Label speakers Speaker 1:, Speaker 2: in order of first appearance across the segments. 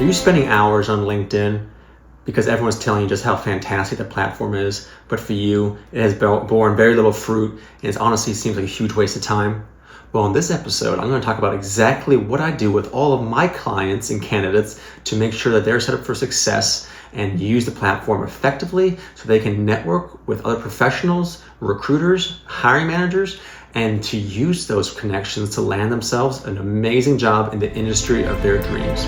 Speaker 1: Are you spending hours on LinkedIn because everyone's telling you just how fantastic the platform is, but for you, it has borne very little fruit and it honestly seems like a huge waste of time? Well, in this episode, I'm going to talk about exactly what I do with all of my clients and candidates to make sure that they're set up for success and use the platform effectively so they can network with other professionals, recruiters, hiring managers, and to use those connections to land themselves an amazing job in the industry of their dreams.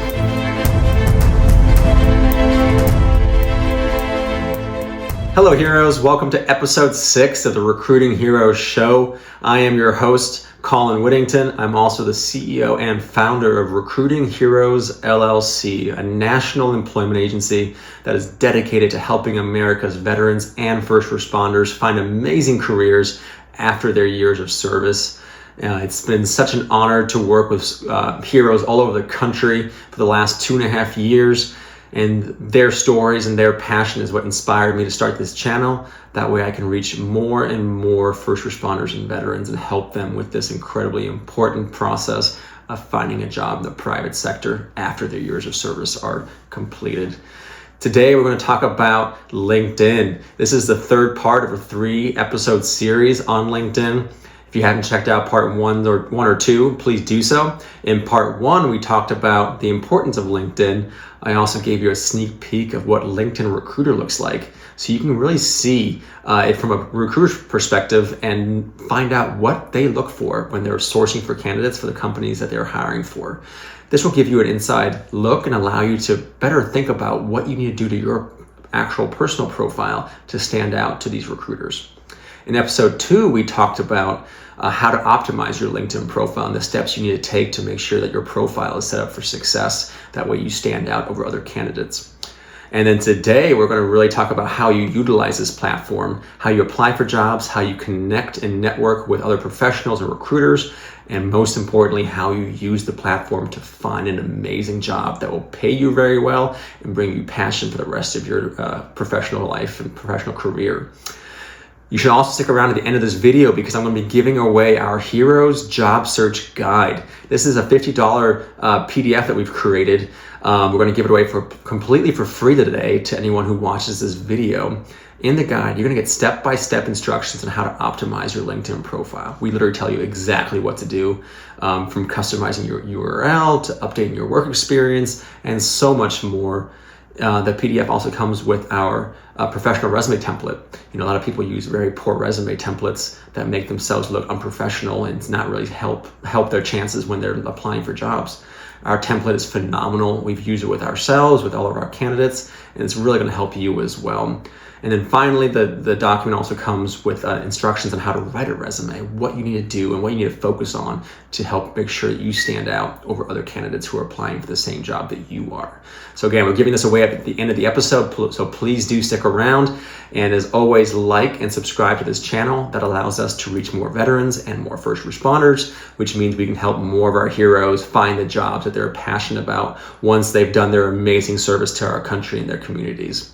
Speaker 1: Hello, heroes. Welcome to episode 6 of the Recruiting Heroes Show. I am your host, Colin Whittington. I'm also the CEO and founder of Recruiting Heroes LLC, a national employment agency that is dedicated to helping America's veterans and first responders find amazing careers after their years of service. It's been such an honor to work with heroes all over the country for the last 2.5 years. And their stories and their passion is what inspired me to start this channel. That way I can reach more and more first responders and veterans and help them with this incredibly important process of finding a job in the private sector after their years of service are completed. Today we're going to talk about LinkedIn. This is the third part of a 3-episode series on LinkedIn. If you haven't checked out part one or two, please do so. In part 1, we talked about the importance of LinkedIn. I also gave you a sneak peek of what LinkedIn Recruiter looks like. So you can really see it from a recruiter's perspective and find out what they look for when they're sourcing for candidates for the companies that they're hiring for. This will give you an inside look and allow you to better think about what you need to do to your actual personal profile to stand out to these recruiters. In episode 2, we talked about how to optimize your LinkedIn profile and the steps you need to take to make sure that your profile is set up for success. That way you stand out over other candidates. And then today, we're going to really talk about how you utilize this platform, how you apply for jobs, how you connect and network with other professionals and recruiters, and most importantly, how you use the platform to find an amazing job that will pay you very well and bring you passion for the rest of your professional life and professional career. You should also stick around at the end of this video because I'm going to be giving away our Heroes Job Search Guide. This is a $50 PDF that we've created. We're going to give it away completely for free today to anyone who watches this video. In the guide, you're going to get step-by-step instructions on how to optimize your LinkedIn profile. We literally tell you exactly what to do, from customizing your URL to updating your work experience and so much more. The PDF also comes with our professional resume template. A lot of people use very poor resume templates that make themselves look unprofessional and not really help their chances when they're applying for jobs. Our template is phenomenal. We've used it with ourselves, with all of our candidates, and it's really going to help you as well. And then finally, the document also comes with instructions on how to write a resume, what you need to do and what you need to focus on to help make sure that you stand out over other candidates who are applying for the same job that you are. So again, we're giving this away at the end of the episode, so please do stick around. And as always, like and subscribe to this channel. That allows us to reach more veterans and more first responders, which means we can help more of our heroes find the jobs that they're passionate about once they've done their amazing service to our country and their communities.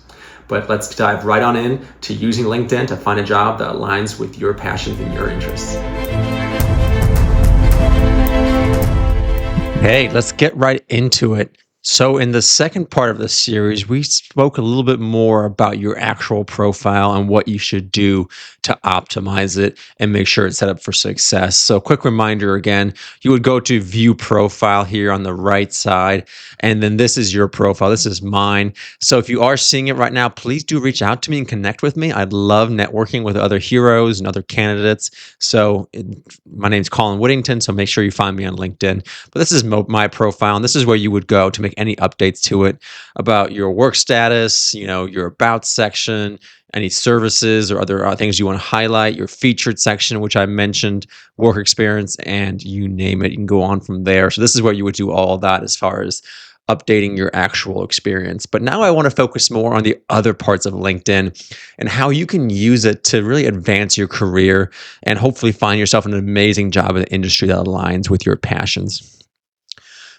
Speaker 1: But let's dive right on in to using LinkedIn to find a job that aligns with your passions and your interests. Hey, let's get right into it. So in the second part of the series, we spoke a little bit more about your actual profile and what you should do to optimize it and make sure it's set up for success. So quick reminder again, you would go to view profile here on the right side, and then this is your profile. This is mine. So if you are seeing it right now, please do reach out to me and connect with me. I'd love networking with other heroes and other candidates. So my name's Colin Whittington, so make sure you find me on LinkedIn. But this is my profile, and this is where you would go to make any updates to it about your work status, your about section, any services or other things you want to highlight, your featured section, which I mentioned, work experience, and you name it. You can go on from there. So this is where you would do all of that as far as updating your actual experience. But now I want to focus more on the other parts of LinkedIn and how you can use it to really advance your career and hopefully find yourself an amazing job in the industry that aligns with your passions.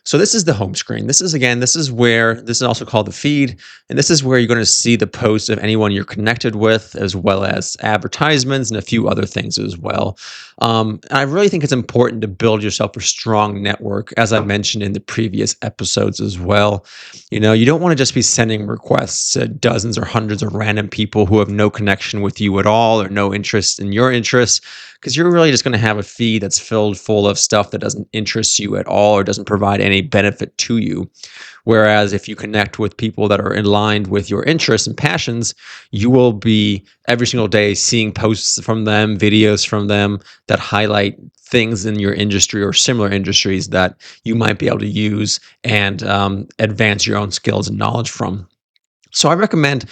Speaker 1: So this is the home screen. This is also called the feed. And this is where you're going to see the posts of anyone you're connected with, as well as advertisements and a few other things as well. And I really think it's important to build yourself a strong network, as I mentioned in the previous episodes as well. You don't want to just be sending requests to dozens or hundreds of random people who have no connection with you at all or no interest in your interests, because you're really just going to have a feed that's filled full of stuff that doesn't interest you at all or doesn't provide any benefit to you. Whereas if you connect with people that are aligned with your interests and passions, you will be every single day seeing posts from them, videos from them that highlight things in your industry or similar industries that you might be able to use and advance your own skills and knowledge from. So I recommend,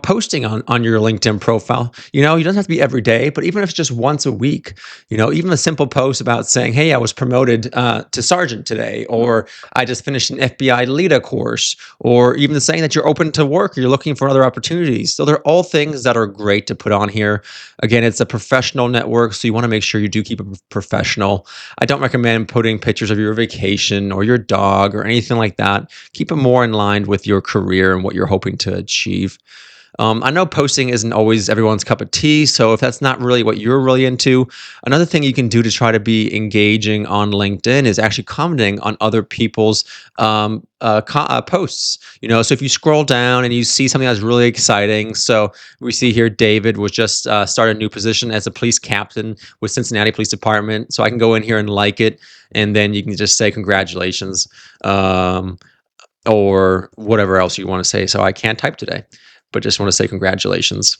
Speaker 1: posting on your LinkedIn profile. It doesn't have to be every day, but even if it's just once a week, even a simple post about saying, hey, I was promoted to sergeant today, or I just finished an FBI LEDA course, or even saying that you're open to work or you're looking for other opportunities. So they're all things that are great to put on here. Again, it's a professional network, so you want to make sure you do keep it professional. I don't recommend putting pictures of your vacation or your dog or anything like that. Keep it more in line with your career and what you're hoping to achieve. I know posting isn't always everyone's cup of tea, so if that's not really what you're really into, another thing you can do to try to be engaging on LinkedIn is actually commenting on other people's posts. So if you scroll down and you see something that's really exciting, so we see here David was just started a new position as a police captain with Cincinnati Police Department. So I can go in here and like it, and then you can just say congratulations. Or whatever else you want to say. So I can't type today, but just want to say congratulations.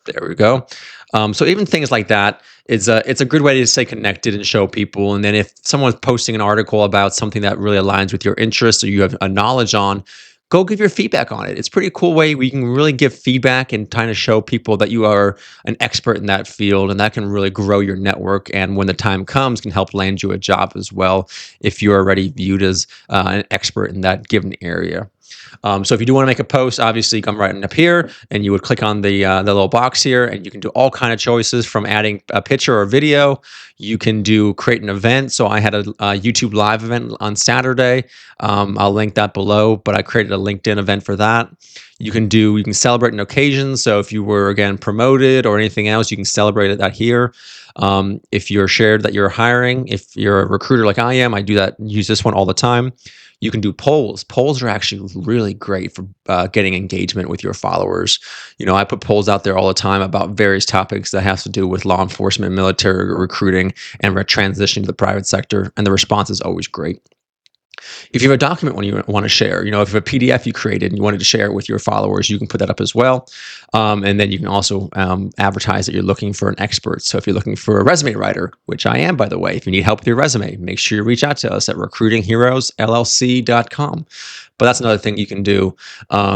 Speaker 1: There we go. So even things like that, it's a good way to stay connected and show people. And then if someone's posting an article about something that really aligns with your interests or you have a knowledge on, go give your feedback on it. It's a pretty cool way where you can really give feedback and kind of show people that you are an expert in that field, and that can really grow your network. And when the time comes, can help land you a job as well if you're already viewed as an expert in that given area. So if you do want to make a post, obviously come right up here and you would click on the little box here, and you can do all kind of choices from adding a picture or video. You can create an event. So I had a YouTube live event on Saturday. I'll link that below, but I created a LinkedIn event for that. You can celebrate an occasion. So if you were, again, promoted or anything else, you can celebrate that here. If you're shared that you're hiring, if you're a recruiter like I am, I use this one all the time. You can do polls. Polls are actually really great for getting engagement with your followers. I put polls out there all the time about various topics that has to do with law enforcement, military recruiting, and transitioning to the private sector, and the response is always great. If you have a document you want to share, if you have a PDF you created and you wanted to share it with your followers, you can put that up as well. And then you can also advertise that you're looking for an expert. So if you're looking for a resume writer, which I am, by the way, if you need help with your resume, make sure you reach out to us at recruitingheroesllc.com. But that's another thing you can do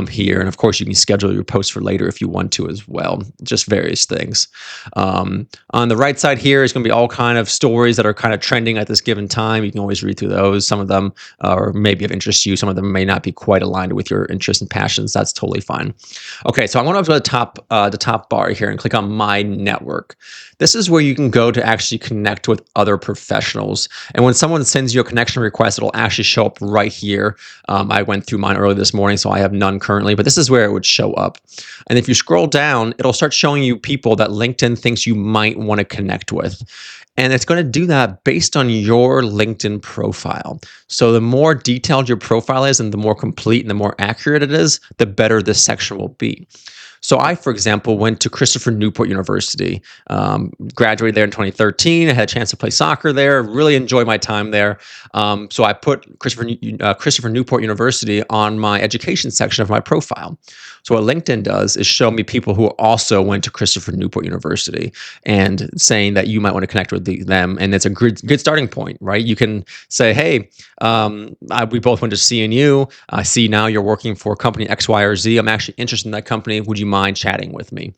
Speaker 1: here. And of course, you can schedule your posts for later if you want to as well. Just various things. On the right side here is going to be all kind of stories that are kind of trending at this given time. You can always read through those. Some of them are maybe of interest to you. Some of them may not be quite aligned with your interests and passions. That's totally fine. Okay, so I want to go to the top bar here and click on My Network. This is where you can go to actually connect with other professionals. And when someone sends you a connection request, it'll actually show up right here. I went through mine early this morning, so I have none currently, but this is where it would show up. And if you scroll down, it'll start showing you people that LinkedIn thinks you might want to connect with. And it's going to do that based on your LinkedIn profile. So the more detailed your profile is and the more complete and the more accurate it is, the better this section will be. So I, for example, went to Christopher Newport University, graduated there in 2013. I had a chance to play soccer there, really enjoyed my time there. So I put Christopher Newport University on my education section of my profile. So what LinkedIn does is show me people who also went to Christopher Newport University and saying that you might want to connect with them. And it's a good starting point, right? You can say, hey, we both went to CNU. I see now you're working for company X, Y, or Z. I'm actually interested in that company. Would you mind chatting with me?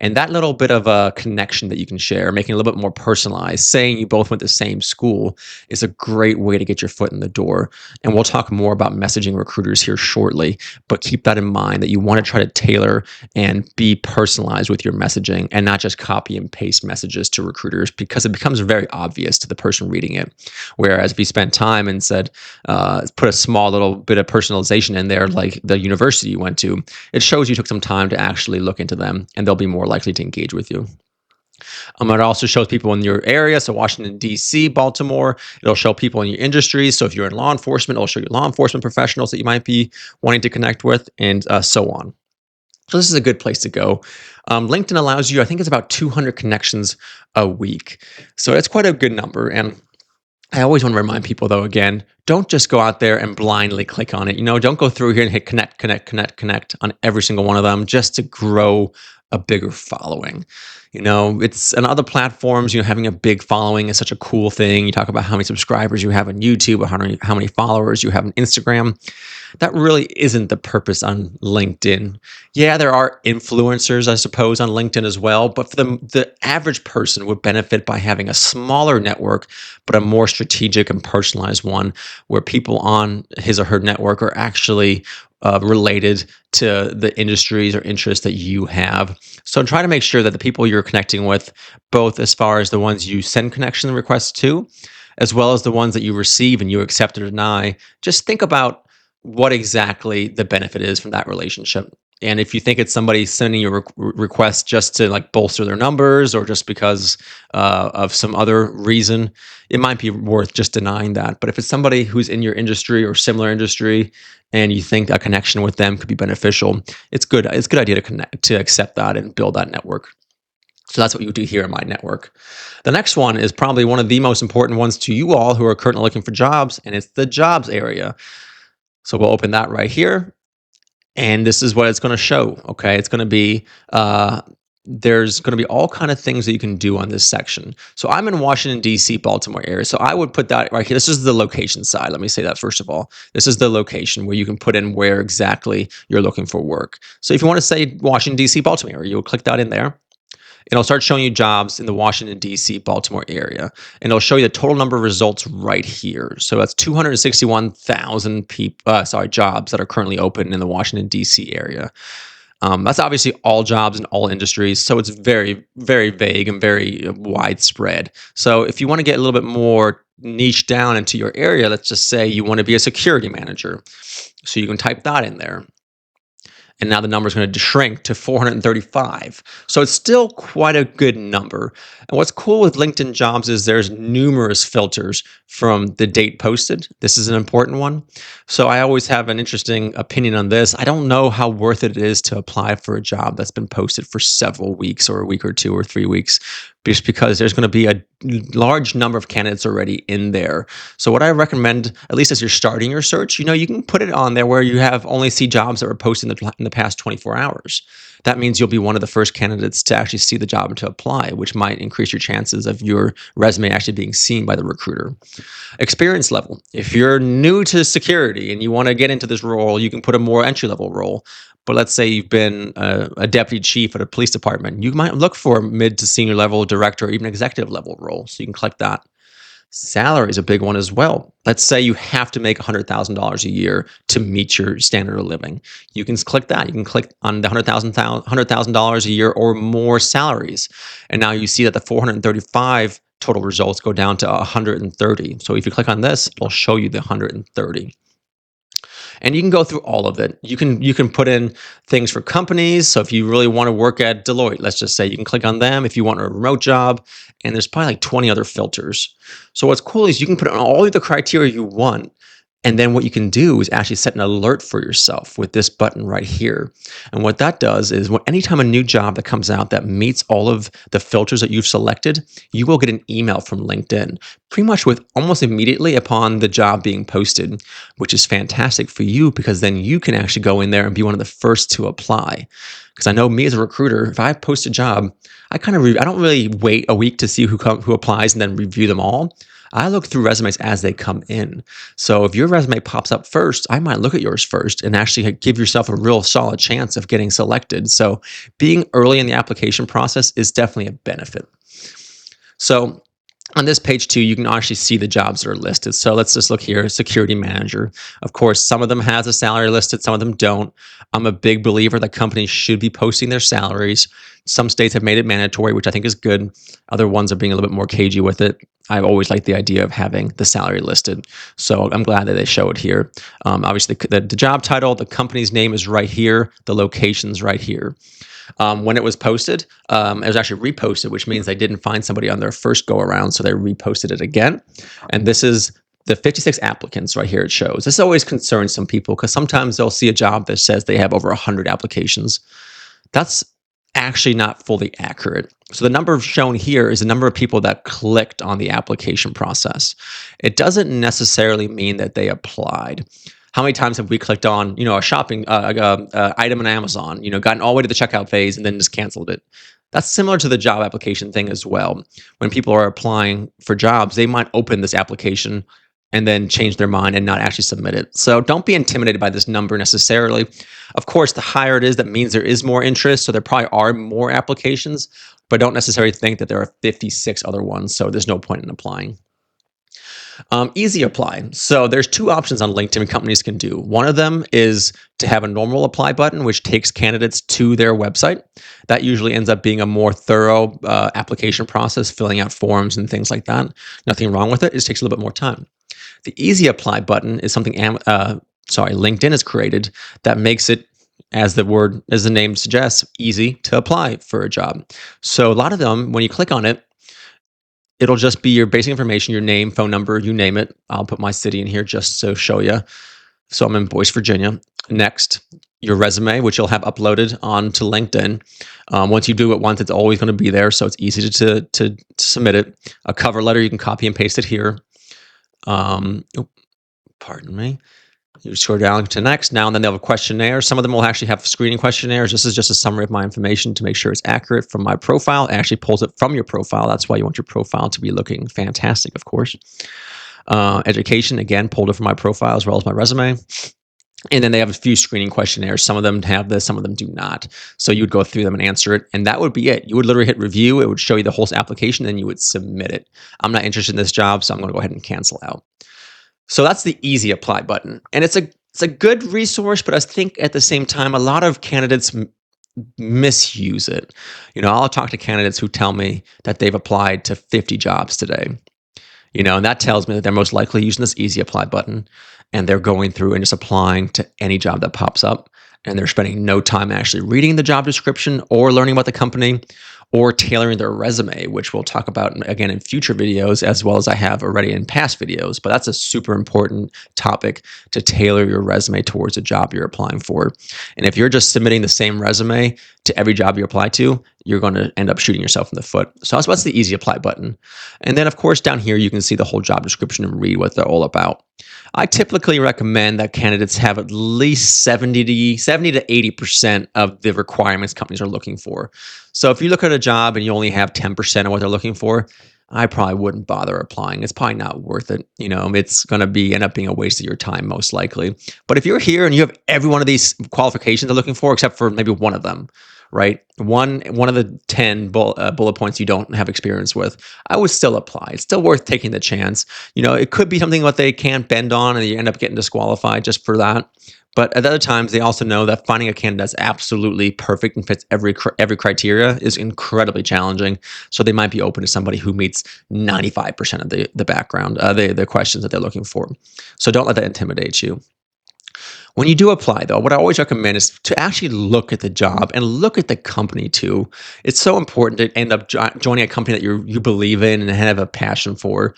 Speaker 1: And that little bit of a connection that you can share, making it a little bit more personalized, saying you both went to the same school is a great way to get your foot in the door. And we'll talk more about messaging recruiters here shortly, but keep that in mind that you want to try to tailor and be personalized with your messaging and not just copy and paste messages to recruiters, because it becomes very obvious to the person reading it. Whereas if you spent time and said, put a small little bit of personalization in there, like the university you went to, it shows you took some time to actually look into them, and they'll be more likely to engage with you. It also shows people in your area, so Washington, D.C., Baltimore. It'll show people in your industry. So if you're in law enforcement, it'll show you law enforcement professionals that you might be wanting to connect with, and so on. So this is a good place to go. LinkedIn allows you, I think it's about 200 connections a week. So that's quite a good number. And I always want to remind people, though, again, don't just go out there and blindly click on it. Don't go through here and hit connect on every single one of them just to grow a bigger following. It's on other platforms, having a big following is such a cool thing. You talk about how many subscribers you have on YouTube, or how many followers you have on Instagram. That really isn't the purpose on LinkedIn. Yeah, there are influencers, I suppose, on LinkedIn as well, but for the average person would benefit by having a smaller network, but a more strategic and personalized one where people on his or her network are actually related to the industries or interests that you have. So try to make sure that the people you're connecting with, both as far as the ones you send connection requests to, as well as the ones that you receive and you accept or deny, just think about what exactly the benefit is from that relationship. And if you think it's somebody sending you a request just to bolster their numbers, or just because of some other reason, it might be worth just denying that. But if it's somebody who's in your industry or similar industry, and you think a connection with them could be beneficial, it's good. It's a good idea to accept that and build that network. So that's what you do here in my network. The next one is probably one of the most important ones to you all who are currently looking for jobs, and it's the jobs area. So we'll open that right here. And this is what it's going to show. Okay, it's going to be there's going to be all kind of things that you can do on this section. So I'm in Washington, D.C., Baltimore area. So I would put that right here. This is the location side. Let me say that first of all. This is the location where you can put in where exactly you're looking for work. So if you want to say Washington, D.C., Baltimore area, you'll click that in there. It'll start showing you jobs in the Washington, D.C., Baltimore area. And it'll show you the total number of results right here. So that's 261,000 jobs that are currently open in the Washington, D.C. area. That's obviously all jobs in all industries. So it's very, very vague and very widespread. So if you want to get a little bit more niche down into your area, let's just say you want to be a security manager. So you can type that in there. And now the number is going to shrink to 435. So it's still quite a good number. And what's cool with LinkedIn Jobs is there's numerous filters from the date posted. This is an important one. So I always have an interesting opinion on this. I don't know how worth it is to apply for a job that's been posted for several weeks, or a week or 2 or 3 weeks, just because there's going to be a large number of candidates already in there. So what I recommend, at least as you're starting your search, you can put it on there where you have only see jobs that were posted in the past 24 hours. That means you'll be one of the first candidates to actually see the job and to apply, which might increase your chances of your resume actually being seen by the recruiter. Experience level. If you're new to security and you want to get into this role, you can put a more entry-level role. But let's say you've been a deputy chief at a police department. You might look for a mid to senior level director or even executive level role. So you can click that. Salary is a big one as well. Let's say you have to make $100,000 a year to meet your standard of living. You can click that. You can click on the $100,000 a year or more salaries. And now you see that the 435 total results go down to 130. So if you click on this, it'll show you the 130. And you can go through all of it. You can put in things for companies. So if you really want to work at Deloitte, let's just say, you can click on them. If you want a remote job, and there's probably like 20 other filters. So what's cool is you can put in all of the criteria you want. And then what you can do is actually set an alert for yourself with this button right here. And what that does is anytime a new job that comes out that meets all of the filters that you've selected, you will get an email from LinkedIn pretty much with almost immediately upon the job being posted, which is fantastic for you because then you can actually go in there and be one of the first to apply. Because I know me as a recruiter, if I post a job, I don't really wait a week to see who applies and then review them all. I look through resumes as they come in. So if your resume pops up first, I might look at yours first and actually give yourself a real solid chance of getting selected. So being early in the application process is definitely a benefit. So on this page too, you can actually see the jobs that are listed. So let's just look here, security manager. Of course, some of them has a salary listed, some of them don't. I'm a big believer that companies should be posting their salaries. Some states have made it mandatory, which I think is good. Other ones are being a little bit more cagey with it. I've always liked the idea of having the salary listed. So I'm glad that they show it here. Obviously, the job title, the company's name is right here. The location's right here. When it was posted, it was actually reposted, which means they didn't find somebody on their first go around, so they reposted it again. And this is the 56 applicants right here. It shows. This always concerns some people because sometimes they'll see a job that says they have over 100 applications. That's actually not fully accurate. So the number shown here is the number of people that clicked on the application process. It doesn't necessarily mean that they applied. How many times have we clicked on, a shopping item on Amazon, gotten all the way to the checkout phase and then just canceled it? That's similar to the job application thing as well. When people are applying for jobs, they might open this application and then change their mind and not actually submit it. So don't be intimidated by this number necessarily. Of course, the higher it is, that means there is more interest. So there probably are more applications, but don't necessarily think that there are 56 other ones. So there's no point in applying. Easy apply. So there's two options on LinkedIn companies can do. One of them is to have a normal apply button, which takes candidates to their website. That usually ends up being a more thorough application process, filling out forms and things like that. Nothing wrong with it. It just takes a little bit more time. The easy apply button is something LinkedIn has created that makes it, as the name suggests, easy to apply for a job. So a lot of them, when you click on it, it'll just be your basic information, your name, phone number, you name it. I'll put my city in here just to show you. So I'm in Boyce, Virginia. Next, your resume, which you'll have uploaded onto LinkedIn. Once you do it once, it's always going to be there, so it's easy to submit it. A cover letter, you can copy and paste it here. Pardon me. You scroll down to next. Now and then they'll have a questionnaire. Some of them will actually have screening questionnaires. This is just a summary of my information to make sure it's accurate from my profile. It actually pulls it from your profile. That's why you want your profile to be looking fantastic, of course. Education, again, pulled it from my profile as well as my resume. And then they have a few screening questionnaires. Some of them have this, some of them do not. So you would go through them and answer it, and that would be it. You would literally hit review. It would show you the whole application, and you would submit it. I'm not interested in this job, so I'm going to go ahead and cancel out. So that's the easy apply button. And it's a good resource, but I think at the same time, a lot of candidates misuse it. I'll talk to candidates who tell me that they've applied to 50 jobs today. And that tells me that they're most likely using this easy apply button and they're going through and just applying to any job that pops up. And they're spending no time actually reading the job description or learning about the company or tailoring their resume, which we'll talk about again in future videos, as well as I have already in past videos. But that's a super important topic, to tailor your resume towards a job you're applying for. And if you're just submitting the same resume to every job you apply to, you're going to end up shooting yourself in the foot. So that's the easy apply button. And then, of course, down here, you can see the whole job description and read what they're all about. I typically recommend that candidates have at least 70 to 80% of the requirements companies are looking for. So if you look at a job and you only have 10% of what they're looking for, I probably wouldn't bother applying. It's probably not worth it. It's going to end up being a waste of your time, most likely. But if you're here and you have every one of these qualifications they're looking for, except for maybe one of them, right? One of the 10 bullet points you don't have experience with, I would still apply. It's still worth taking the chance. It could be something that they can't bend on and you end up getting disqualified just for that. But at other times, they also know that finding a candidate that's absolutely perfect and fits every criteria is incredibly challenging. So they might be open to somebody who meets 95% of the background, the questions that they're looking for. So don't let that intimidate you. When you do apply, though, what I always recommend is to actually look at the job and look at the company too. It's so important to end up joining a company that you believe in and have a passion for.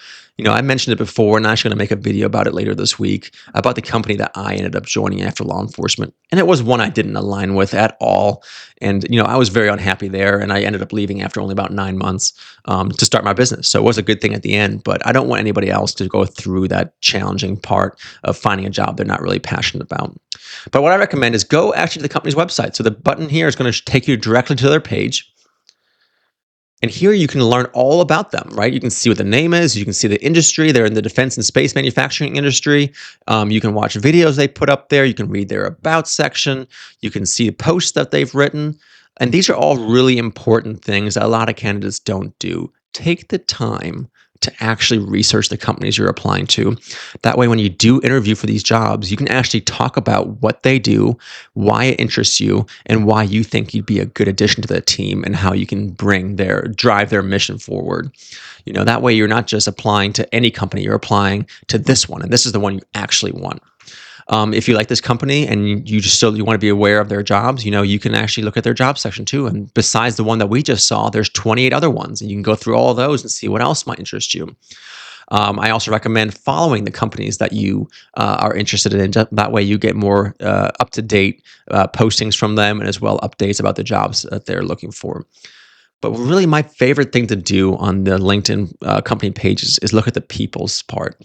Speaker 1: I mentioned it before, and I'm actually going to make a video about it later this week, about the company that I ended up joining after law enforcement. And it was one I didn't align with at all. And, I was very unhappy there, and I ended up leaving after only about 9 months to start my business. So it was a good thing at the end, but I don't want anybody else to go through that challenging part of finding a job they're not really passionate about. But what I recommend is go actually to the company's website. So the button here is going to take you directly to their page. And here you can learn all about them, right? You can see what the name is. You can see the industry. They're in the defense and space manufacturing industry. You can watch videos they put up there. You can read their about section. You can see posts that they've written. And these are all really important things that a lot of candidates don't do. Take the time to actually research the companies you're applying to. That way, when you do interview for these jobs, you can actually talk about what they do, why it interests you, and why you think you'd be a good addition to the team and how you can drive their mission forward. That way you're not just applying to any company, you're applying to this one, and this is the one you actually want. If you like this company and you want to be aware of their jobs, you can actually look at their job section too. And besides the one that we just saw, there's 28 other ones, and you can go through all of those and see what else might interest you. I also recommend following the companies that you are interested in. That way you get more up-to-date postings from them, and as well updates about the jobs that they're looking for. But really my favorite thing to do on the LinkedIn company pages is look at the people's part.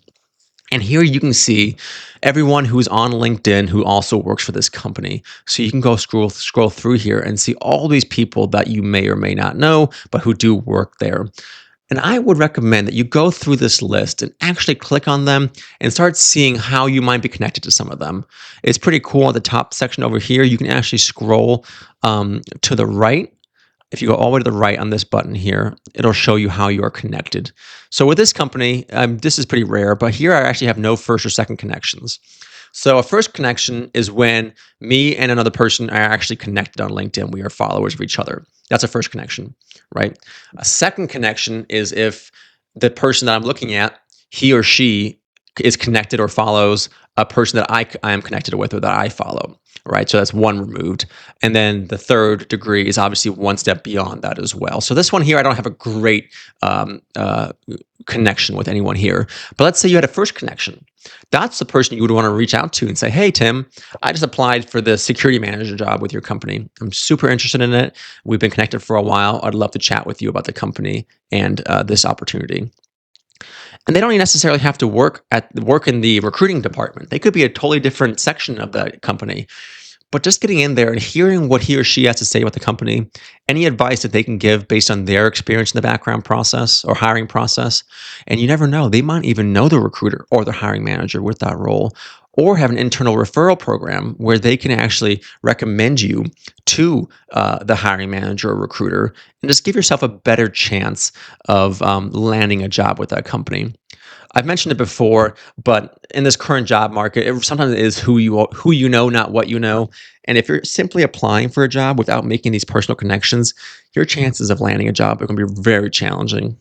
Speaker 1: And here you can see everyone who's on LinkedIn who also works for this company. So you can go scroll through here and see all these people that you may or may not know, but who do work there. And I would recommend that you go through this list and actually click on them and start seeing how you might be connected to some of them. It's pretty cool. At the top section over here, you can actually scroll to the right. If you go all the way to the right on this button here, it'll show you how you are connected. So with this company, this is pretty rare, but here I actually have no first or second connections. So a first connection is when me and another person are actually connected on LinkedIn. We are followers of each other. That's a first connection, right? A second connection is if the person that I'm looking at, he or she is connected or follows a person that I am connected with or that I follow, right? So that's one removed. And then the third degree is obviously one step beyond that as well. So this one here, I don't have a great connection with anyone here. But let's say you had a first connection. That's the person you would want to reach out to and say, hey, Tim, I just applied for the security manager job with your company. I'm super interested in it. We've been connected for a while. I'd love to chat with you about the company and this opportunity. And they don't necessarily have to work in the recruiting department. They could be a totally different section of the company. But just getting in there and hearing what he or she has to say about the company, any advice that they can give based on their experience in the background process or hiring process. And you never know, they might even know the recruiter or the hiring manager with that role, or have an internal referral program where they can actually recommend you to the hiring manager or recruiter, and just give yourself a better chance of landing a job with that company. I've mentioned it before, but in this current job market, it sometimes is who you know, not what you know. And if you're simply applying for a job without making these personal connections, your chances of landing a job are going to be very challenging.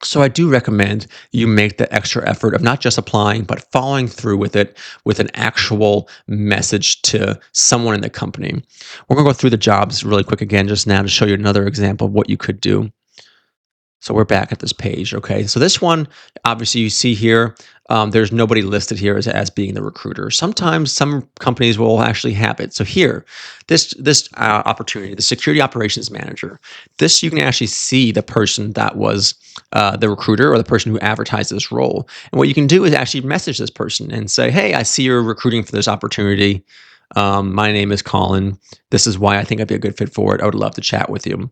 Speaker 1: So I do recommend you make the extra effort of not just applying, but following through with it with an actual message to someone in the company. We're going to go through the jobs really quick again just now to show you another example of what you could do. So we're back at this page, okay? So this one, obviously you see here, there's nobody listed here as being the recruiter. Sometimes some companies will actually have it. So here, this opportunity, the security operations manager, this you can actually see the person that was the recruiter or the person who advertised this role. And what you can do is actually message this person and say, hey, I see you're recruiting for this opportunity. My name is Colin. This is why I think I'd be a good fit for it. I would love to chat with you.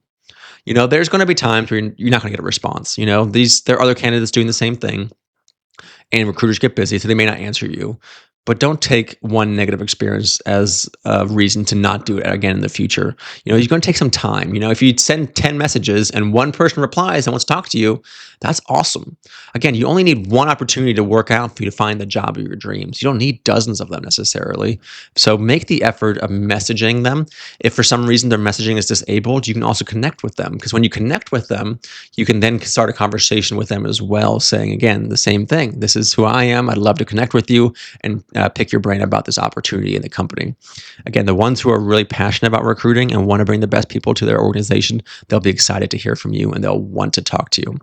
Speaker 1: There's going to be times where you're not going to get a response. There are other candidates doing the same thing, and recruiters get busy, so they may not answer you. But don't take one negative experience as a reason to not do it again in the future. You're going to take some time. If you send 10 messages and one person replies and wants to talk to you, that's awesome. Again, you only need one opportunity to work out for you to find the job of your dreams. You don't need dozens of them necessarily. So make the effort of messaging them. If for some reason their messaging is disabled, you can also connect with them. Because when you connect with them, you can then start a conversation with them as well, saying, again, the same thing. This is who I am. I'd love to connect with you and pick your brain about this opportunity in the company. Again, the ones who are really passionate about recruiting and want to bring the best people to their organization, they'll be excited to hear from you and they'll want to talk to you.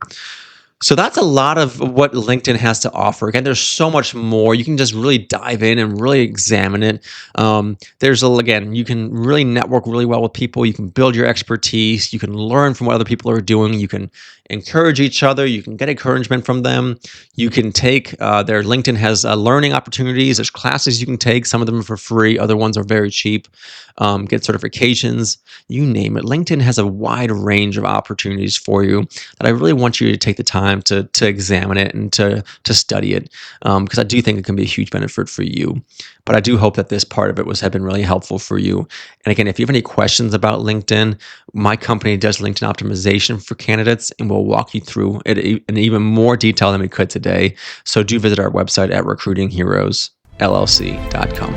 Speaker 1: So that's a lot of what LinkedIn has to offer. Again, there's so much more. You can just really dive in and really examine it. You can really network really well with people. You can build your expertise. You can learn from what other people are doing. You can encourage each other. You can get encouragement from them. You can take their LinkedIn has learning opportunities. There's classes you can take. Some of them are for free. Other ones are very cheap. Get certifications, you name it. LinkedIn has a wide range of opportunities for you that I really want you to take the time to examine it and to study it, because I do think it can be a huge benefit for you. But I do hope that this part of it have been really helpful for you. And again, if you have any questions about LinkedIn, my company does LinkedIn optimization for candidates, and we'll walk you through it in even more detail than we could today. So do visit our website at recruitingheroesllc.com.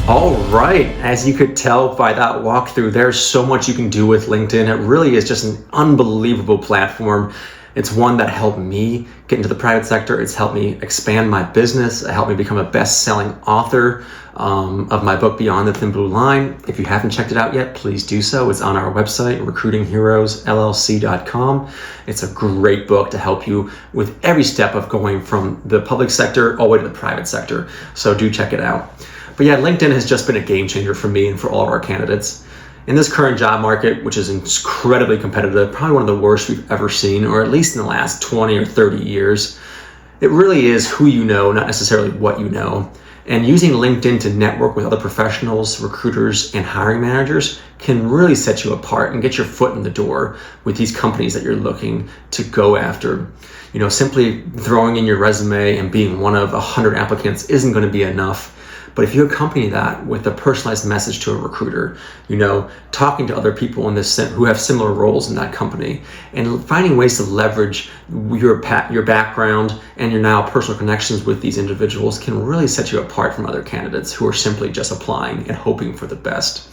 Speaker 1: All right, as you could tell by that walkthrough, there's so much you can do with LinkedIn. It really is just an unbelievable platform. It's one that helped me get into the private sector. It's helped me expand my business. It helped me become a best-selling author of my book, Beyond the Thin Blue Line. If you haven't checked it out yet, please do so. It's on our website, recruitingheroesllc.com. It's a great book to help you with every step of going from the public sector all the way to the private sector. So do check it out. But yeah, LinkedIn has just been a game changer for me and for all of our candidates. In this current job market, which is incredibly competitive, probably one of the worst we've ever seen, or at least in the last 20 or 30 years, it really is who you know, not necessarily what you know. And using LinkedIn to network with other professionals, recruiters, and hiring managers can really set you apart and get your foot in the door with these companies that you're looking to go after. You know, simply throwing in your resume and being one of 100 applicants isn't going to be enough. But if you accompany that with a personalized message to a recruiter, you know, talking to other people in this who have similar roles in that company, and finding ways to leverage your background and your now personal connections with these individuals can really set you apart from other candidates who are simply just applying and hoping for the best.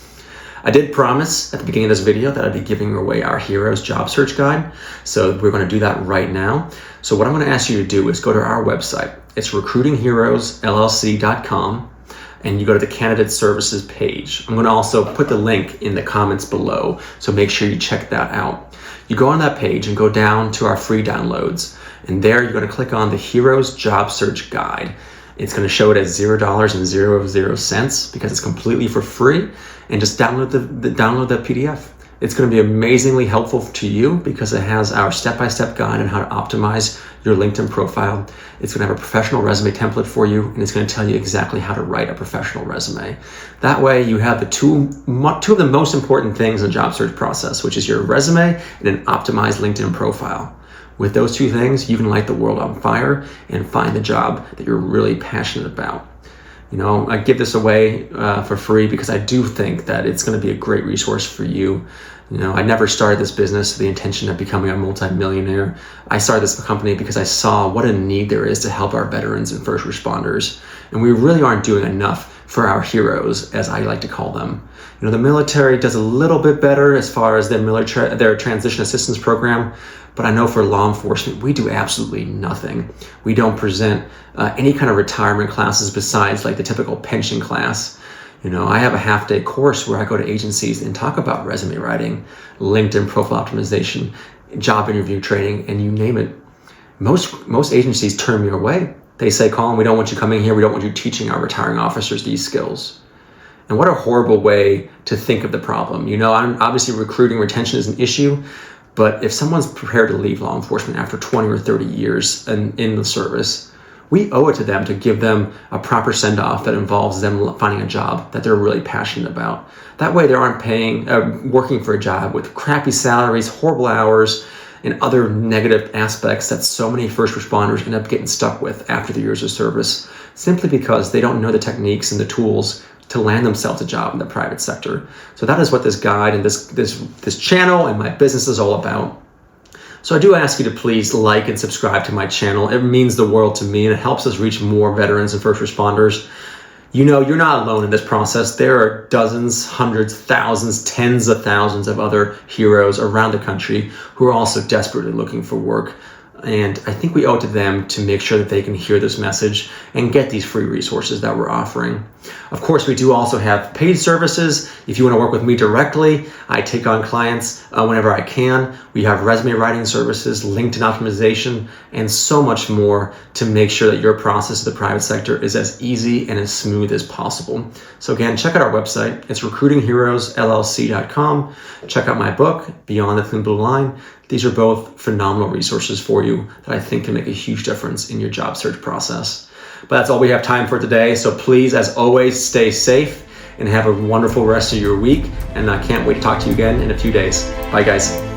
Speaker 1: I did promise at the beginning of this video that I'd be giving away our Heroes Job Search Guide. So we're going to do that right now. So what I'm going to ask you to do is go to our website. It's recruitingheroesllc.com. And you go to the candidate services page. I'm going to also put the link in the comments below, so make sure you check that out. You go on that page and go down to our free downloads, and there you're going to click on the Heroes Job Search Guide. It's going to show it as $0.00 because it's completely for free, and just download the PDF. It's going to be amazingly helpful to you because it has our step-by-step guide on how to optimize your LinkedIn profile. It's going to have a professional resume template for you, and it's going to tell you exactly how to write a professional resume. That way you have the two of the most important things in the job search process, which is your resume and an optimized LinkedIn profile. With those two things, you can light the world on fire and find the job that you're really passionate about. You know, I give this away for free because I do think that it's going to be a great resource for you. You know, I never started this business with the intention of becoming a multimillionaire. I started this company because I saw what a need there is to help our veterans and first responders. And we really aren't doing enough for our heroes, as I like to call them. You know, the military does a little bit better as far as their transition assistance program, but I know for law enforcement, we do absolutely nothing. We don't present any kind of retirement classes besides like the typical pension class. You know, I have a half-day course where I go to agencies and talk about resume writing, LinkedIn profile optimization, job interview training, and you name it. Most agencies turn me away. They say, Colin, we don't want you coming here. We don't want you teaching our retiring officers these skills. And what a horrible way to think of the problem. You know, obviously recruiting retention is an issue, but if someone's prepared to leave law enforcement after 20 or 30 years in the service, we owe it to them to give them a proper send-off that involves them finding a job that they're really passionate about. That way they aren't working for a job with crappy salaries, horrible hours, and other negative aspects that so many first responders end up getting stuck with after the years of service, simply because they don't know the techniques and the tools to land themselves a job in the private sector. So that is what this guide and this channel and my business is all about. So I do ask you to please like and subscribe to my channel. It means the world to me, and it helps us reach more veterans and first responders. You know, you're not alone in this process. There are dozens, hundreds, thousands, tens of thousands of other heroes around the country who are also desperately looking for work. And I think we owe it to them to make sure that they can hear this message and get these free resources that we're offering. Of course, we do also have paid services. If you want to work with me directly, I take on clients whenever I can. We have resume writing services, LinkedIn optimization, and so much more to make sure that your process in the private sector is as easy and as smooth as possible. So again, check out our website. It's recruitingheroesllc.com. Check out my book, Beyond the Thin Blue Line. These are both phenomenal resources for you that I think can make a huge difference in your job search process. But that's all we have time for today. So please, as always, stay safe and have a wonderful rest of your week. And I can't wait to talk to you again in a few days. Bye, guys.